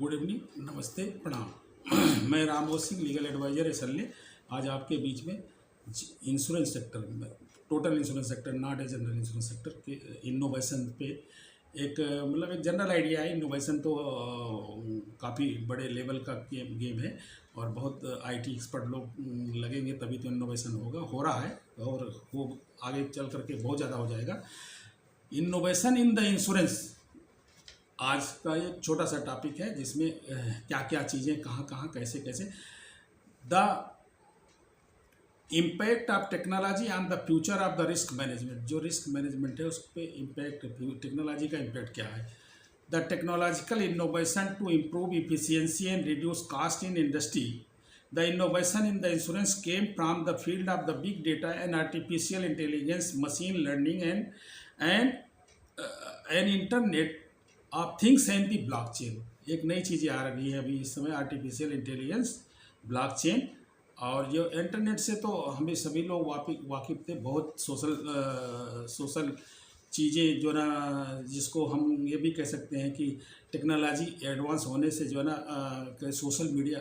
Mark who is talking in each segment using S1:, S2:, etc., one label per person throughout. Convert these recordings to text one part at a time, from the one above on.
S1: Good evening, नमस्ते, प्रणाम। मैं रामोद सिंह, लीगल एडवाइजर एसएलए। आज आपके बीच में इंश्योरेंस सेक्टर में, total insurance sector, not a general insurance sector के इनोवेशन पे एक मतलब एक जनरल आइडिया है। इनोवेशन तो काफ़ी बड़े लेवल का गेम है और बहुत आईटी एक्सपर्ट लोग लगेंगे तभी तो इनोवेशन होगा, हो रहा है और वो आगे चल करके बहुत ज़्यादा हो जाएगा। इनोवेशन इन द इंश्योरेंस आज का एक छोटा सा टॉपिक है जिसमें क्या क्या चीज़ें कहाँ कहाँ कैसे कैसे the impact of technology on the future of the risk management. जो रिस्क मैनेजमेंट है उस पर इम्पैक्ट, टेक्नोलॉजी का इम्पैक्ट क्या है। The technological innovation to improve efficiency and reduce cost in industry. The innovation in the insurance came from the field of the big data and artificial intelligence, machine learning and internet of things and the blockchain. एक नई चीज़ें आ रही है अभी इस समय, artificial intelligence, blockchain. और जो इंटरनेट से तो हमें सभी लोग वाकिफ़ थे। बहुत सोशल चीज़ें जो ना, जिसको हम ये भी कह सकते हैं कि टेक्नोलॉजी एडवांस होने से जो है ना सोशल मीडिया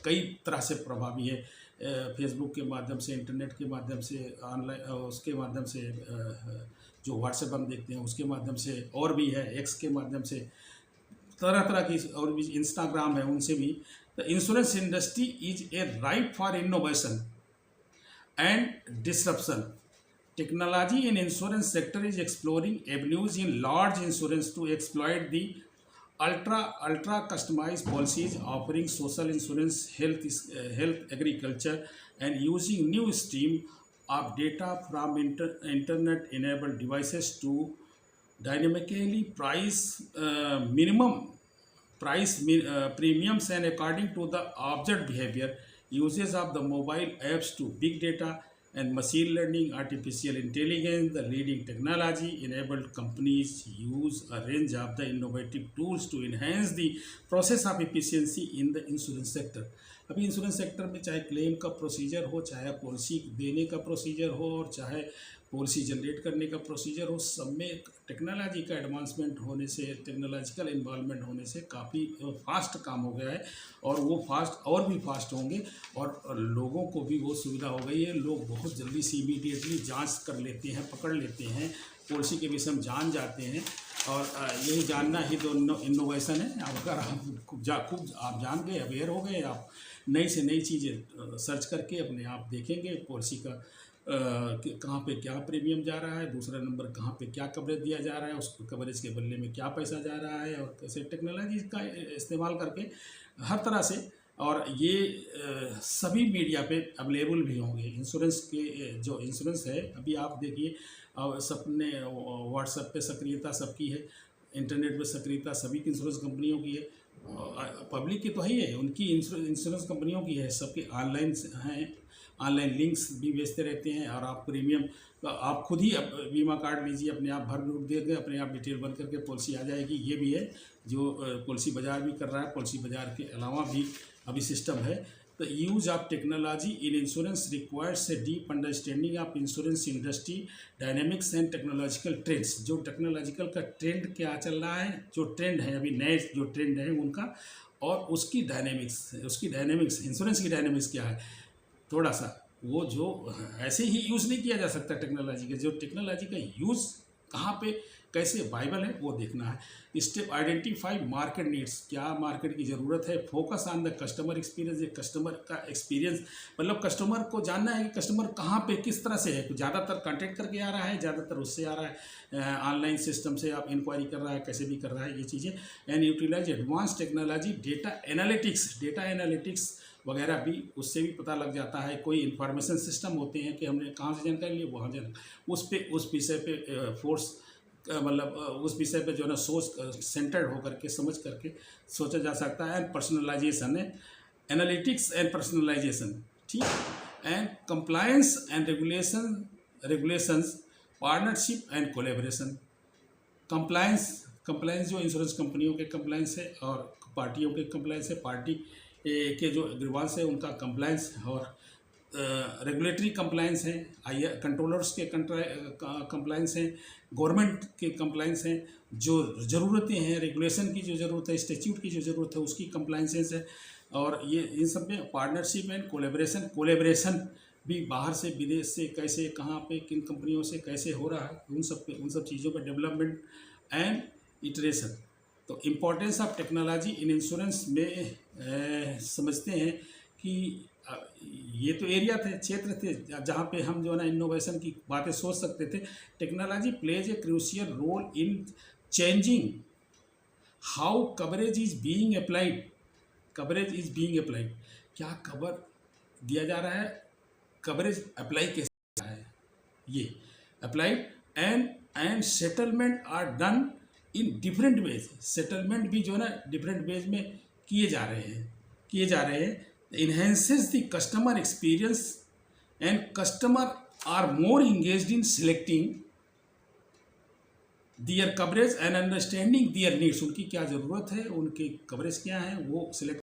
S1: कई तरह से प्रभावी है। फेसबुक के माध्यम से, इंटरनेट के माध्यम से, ऑनलाइन उसके माध्यम से, जो व्हाट्सएप हम देखते हैं उसके माध्यम से, और भी है एक्स के माध्यम से, तरह तरह की, और भी इंस्टाग्राम है उनसे भी। The insurance industry is a ripe for innovation and disruption. Technology in insurance sector is exploring avenues in large insurance to exploit the ultra customized policies, offering social insurance, health, agriculture, and using new stream of data from internet enabled devices to dynamically price premiums and according to the object behavior. Uses of the mobile apps to big data and machine learning, artificial intelligence, the leading technology enabled companies use a range of the innovative tools to enhance the process of efficiency in the insurance sector. अभी insurance sector में चाहे claim का procedure हो, चाहे policy देने का procedure हो, और चाहे पॉलिसी जनरेट करने का प्रोसीजर हो, सब में टेक्नोलॉजी का एडवांसमेंट होने से, टेक्नोलॉजिकल इन्वॉल्वमेंट होने से काफ़ी फास्ट काम हो गया है। और वो फास्ट और भी फास्ट होंगे और लोगों को भी वो सुविधा हो गई है। लोग बहुत जल्दी से इमीडिएटली जांच कर लेते हैं, पकड़ लेते हैं, पॉलिसी के विषय में जान जाते हैं। और यही जानना ही तो इनोवेशन है। अब अगर आप खूब आप जान गए, अवेयर हो गए, आप नई से नई चीज़ें सर्च करके अपने आप देखेंगे पॉलिसी का कहाँ पे क्या प्रीमियम जा रहा है, दूसरा नंबर कहाँ पे क्या कवरेज दिया जा रहा है, उस कवरेज के बदले में क्या पैसा जा रहा है, और कैसे टेक्नोलॉजी का इस्तेमाल करके हर तरह से। और ये सभी मीडिया पे अवेलेबल भी होंगे। इंश्योरेंस के जो इंश्योरेंस है, अभी आप देखिए सबने व्हाट्सएप पे सक्रियता सबकी है, इंटरनेट पे सक्रियता सभी की इंश्योरेंस कंपनियों की है, पब्लिक की तो ही है, उनकी इंश्योरेंस कंपनियों की है, सबके ऑनलाइन हैं, ऑनलाइन लिंक्स भी बेचते रहते हैं। और आप प्रीमियम आप खुद ही बीमा कार्ड लीजिए, अपने आप भर देंगे, अपने आप डिटेल भर करके पॉलिसी आ जाएगी। ये भी है जो पॉलिसी बाजार भी कर रहा है। पॉलिसी बाजार के अलावा भी अभी सिस्टम है। The use of technology in insurance requires a deep understanding of insurance industry dynamics and technological trends. जो टेक्नोलॉजिकल का ट्रेंड क्या चल रहा है, जो ट्रेंड है अभी नए जो ट्रेंड है उनका, और उसकी डायनेमिक्स इंश्योरेंस की डायनेमिक्स क्या है, थोड़ा सा वो जो ऐसे ही यूज़ नहीं किया जा सकता टेक्नोलॉजी का। जो टेक्नोलॉजी का यूज़ कहाँ पे कैसे वाइबल है वो देखना है। स्टेप आइडेंटिफाई मार्केट नीड्स, क्या मार्केट की ज़रूरत है। Focus on the customer experience, ये कस्टमर का एक्सपीरियंस मतलब कस्टमर को जानना है कि कस्टमर कहाँ पे किस तरह से है। ज़्यादातर कांटेक्ट करके आ रहा है, ज़्यादातर उससे आ रहा है, ऑनलाइन सिस्टम से आप इंक्वायरी कर रहा है, कैसे भी कर रहा है ये चीज़ें। And utilise advance technology, data analytics वगैरह भी, उससे भी पता लग जाता है। कोई इन्फॉर्मेशन सिस्टम होते हैं कि हमने कहाँ से जानकारी ली, वहाँ जाना, उस विषय पे फोर्स मतलब उस विषय पे जो है ना सोच सेंटर्ड होकर के समझ करके सोचा जा सकता है। एंड पर्सनलाइजेशन है, एनालिटिक्स एंड पर्सनलाइजेशन, ठीक। And compliance and regulations, partnership and collaboration. Compliance जो इंश्योरेंस कंपनियों के कंप्लायंस है और पार्टियों के कंप्लायंस है, पार्टी के जो ग्रीवांस है उनका कंप्लायंस, और रेगुलेटरी कंप्लाइंस हैं, कंट्रोलर्स के कंप्लाइंस हैं, गवर्नमेंट के कंप्लाइंस हैं, जो ज़रूरतें हैं, रेगुलेशन की जो ज़रूरत है, स्टैट्यूट की जो ज़रूरत है, उसकी कंप्लाइंसेस है। और ये इन सब में पार्टनरशिप एंड कोलेब्रेशन भी बाहर से विदेश से कैसे, कहाँ पे, किन कंपनियों से कैसे हो रहा है, उन सब चीज़ों पर डेवलपमेंट एंड इटरेशन। तो importance of technology in insurance में समझते हैं कि ये तो एरिया थे, क्षेत्र थे जहाँ पे हम जो है ना इनोवेशन की बातें सोच सकते थे। Technology plays a crucial role in changing how coverage is being applied. क्या कवर दिया जा रहा है, कवरेज अप्लाई कैसे हो रहा है, ये applied and settlement are done in different ways. Settlement भी जो है ना डिफरेंट वेज में किए जा रहे हैं। enhances the customer experience and customer are more engaged in selecting their coverage and understanding their needs। उनकी क्या ज़रूरत है, उनके कवरेज क्या है, वो सिलेक्ट